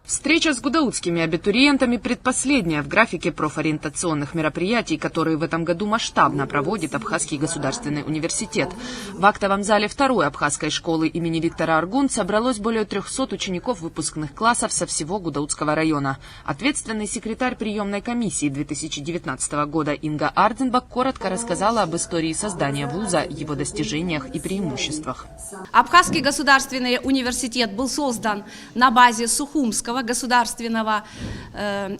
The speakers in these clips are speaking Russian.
Встреча с гудаутскими абитуриентами предпоследняя в графике профориентационных мероприятий, которые в этом году масштабно проводит Абхазский государственный университет. В актовом зале второй абхазской школы имени Виктора Аргун собралось более 300 учеников выпускных классов со всего Гудаутского района. Ответственный секретарь приемной комиссии 2019 года Инга Ардзенбак коротко рассказала об истории создания вуза, его достижениях и преимуществах. Абхазский государственный университет был создан на базе Сухумского государственного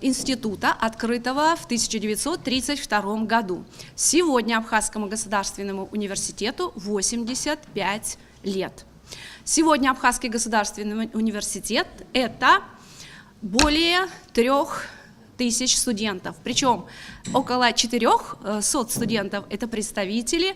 института, открытого в 1932 году. Сегодня Абхазскому государственному университету 85 лет. Сегодня Абхазский государственный университет – это более 3000 студентов, причем около 400 студентов – это представители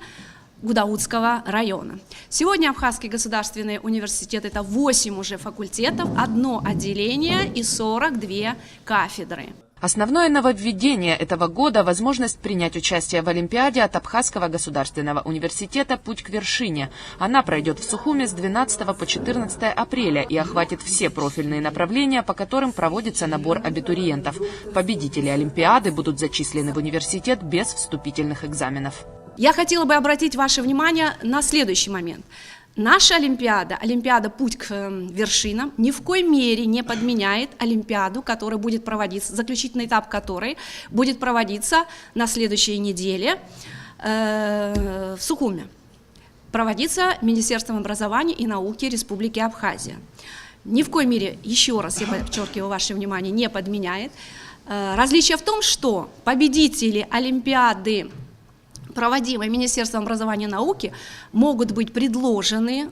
Гудаутского района. Сегодня Абхазский государственный университет – это 8 уже факультетов, 1 отделение и 42 кафедры. Основное нововведение этого года – возможность принять участие в Олимпиаде от Абхазского государственного университета «Путь к вершине». Она пройдет в Сухуме с 12 по 14 апреля и охватит все профильные направления, по которым проводится набор абитуриентов. Победители Олимпиады будут зачислены в университет без вступительных экзаменов. Я хотела бы обратить ваше внимание на следующий момент. Наша Олимпиада «Путь к вершинам» ни в коей мере не подменяет Олимпиаду, которая будет проводиться, заключительный этап которой будет проводиться на следующей неделе в Сухуме. Проводиться Министерством образования и науки Республики Абхазия. Ни в коей мере, еще раз я подчеркиваю ваше внимание, не подменяет. Различие в том, что победители Олимпиады, проводимые Министерством образования и науки, могут быть предложены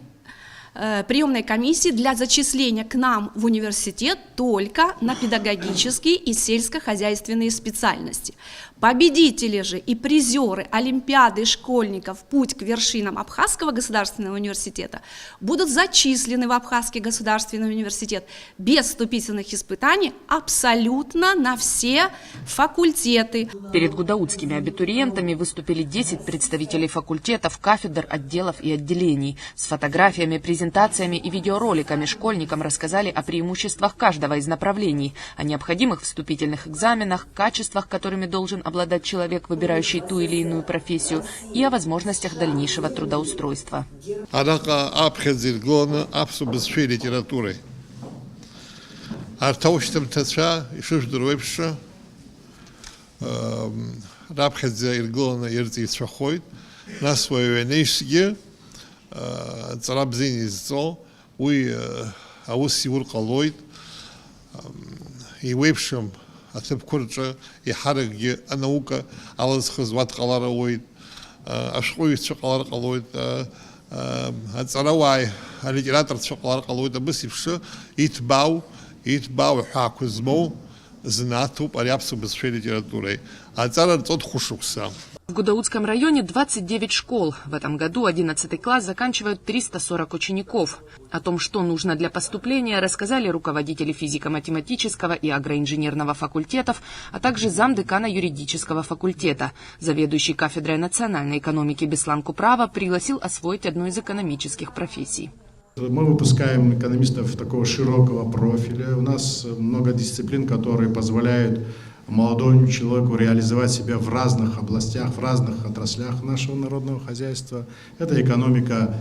приемной комиссии для зачисления к нам в университет только на педагогические и сельскохозяйственные специальности. Победители же и призеры Олимпиады школьников «Путь к вершинам» Абхазского государственного университета будут зачислены в Абхазский государственный университет без вступительных испытаний абсолютно на все факультеты. Перед гудаутскими абитуриентами выступили 10 представителей факультетов, кафедр, отделов и отделений. С фотографиями, презентациями и видеороликами школьникам рассказали о преимуществах каждого из направлений, о необходимых вступительных экзаменах, качествах, которыми должен обладать человек, выбирающий ту или иную профессию, и о возможностях дальнейшего трудоустройства. أثب كرجة يحرق النوكا على الخزوات قلارة أشقوي شقلار قلويد هتسراوي الرجالات شقلار قلويد بس يبشر يتباو حاكزمو знату порядку без литературы. А царь тот хушукса. В Гудаутском районе 29 школ. В этом году 11 класс заканчивают 340 учеников. О том, что нужно для поступления, рассказали руководители физико-математического и агроинженерного факультетов, а также замдекана юридического факультета. Заведующий кафедрой национальной экономики Беслан Куправа пригласил освоить одну из экономических профессий. Мы выпускаем экономистов такого широкого профиля. У нас много дисциплин, которые позволяют молодому человеку реализовать себя в разных областях, в разных отраслях нашего народного хозяйства. Это экономика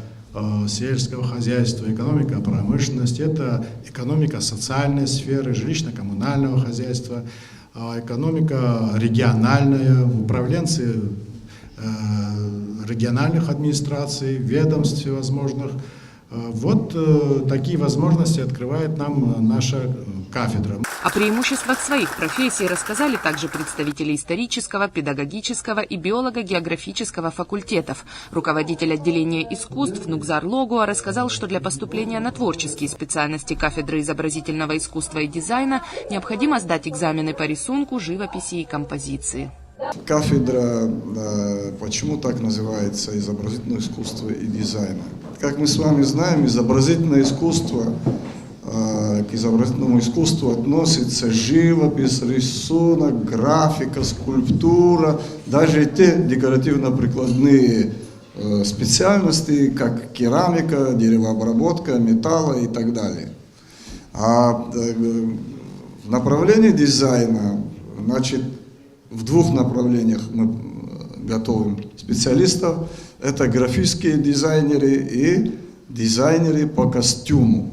сельского хозяйства, экономика промышленности, это экономика социальной сферы, жилищно-коммунального хозяйства, экономика региональная, управленцы региональных администраций, ведомств всевозможных. Вот такие возможности открывает нам наша кафедра. О преимуществах своих профессий рассказали также представители исторического, педагогического и биолого-географического факультетов. Руководитель отделения искусств Нукзар Логуа рассказал, что для поступления на творческие специальности кафедры изобразительного искусства и дизайна необходимо сдать экзамены по рисунку, живописи и композиции. Кафедра, почему так называется, изобразительное искусство и дизайна? Как мы с вами знаем, изобразительное искусство, к изобразительному искусству относится живопись, рисунок, графика, скульптура, даже те декоративно-прикладные специальности, как керамика, деревообработка, металла и так далее. А в направлении дизайна, значит, в двух направлениях мы готовим специалистов. Это графические дизайнеры и дизайнеры по костюму.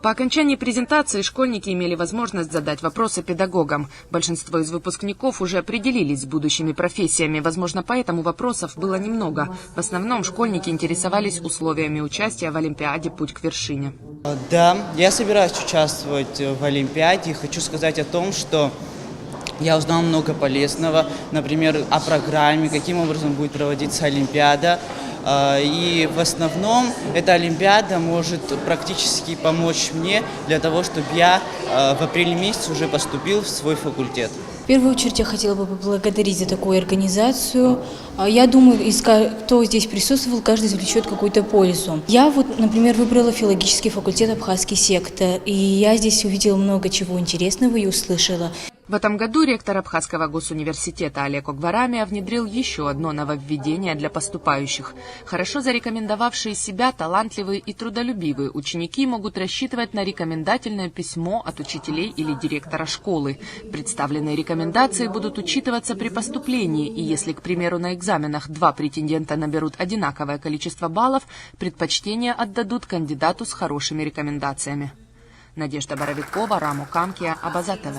По окончании презентации школьники имели возможность задать вопросы педагогам. Большинство из выпускников уже определились с будущими профессиями. Возможно, поэтому вопросов было немного. В основном школьники интересовались условиями участия в Олимпиаде «Путь к вершине». Да, я собираюсь участвовать в Олимпиаде. Хочу сказать о том, что я узнал много полезного, например, о программе, каким образом будет проводиться Олимпиада. И в основном эта Олимпиада может практически помочь мне для того, чтобы я в апреле месяце уже поступил в свой факультет. В первую очередь я хотела бы поблагодарить за такую организацию. Я думаю, кто здесь присутствовал, каждый извлечет какую-то пользу. Я например, выбрала филологический факультет «Абхазский сектор», и я здесь увидела много чего интересного и услышала. В этом году ректор Абхазского госуниверситета Олег Огварамия внедрил еще одно нововведение для поступающих. Хорошо зарекомендовавшие себя талантливые и трудолюбивые ученики могут рассчитывать на рекомендательное письмо от учителей или директора школы. Представленные рекомендации будут учитываться при поступлении, и если, к примеру, на экзаменах 2 претендента наберут одинаковое количество баллов, предпочтение отдадут кандидату с хорошими рекомендациями. Надежда Боровикова, Рамо Камкия, Абаза ТВ.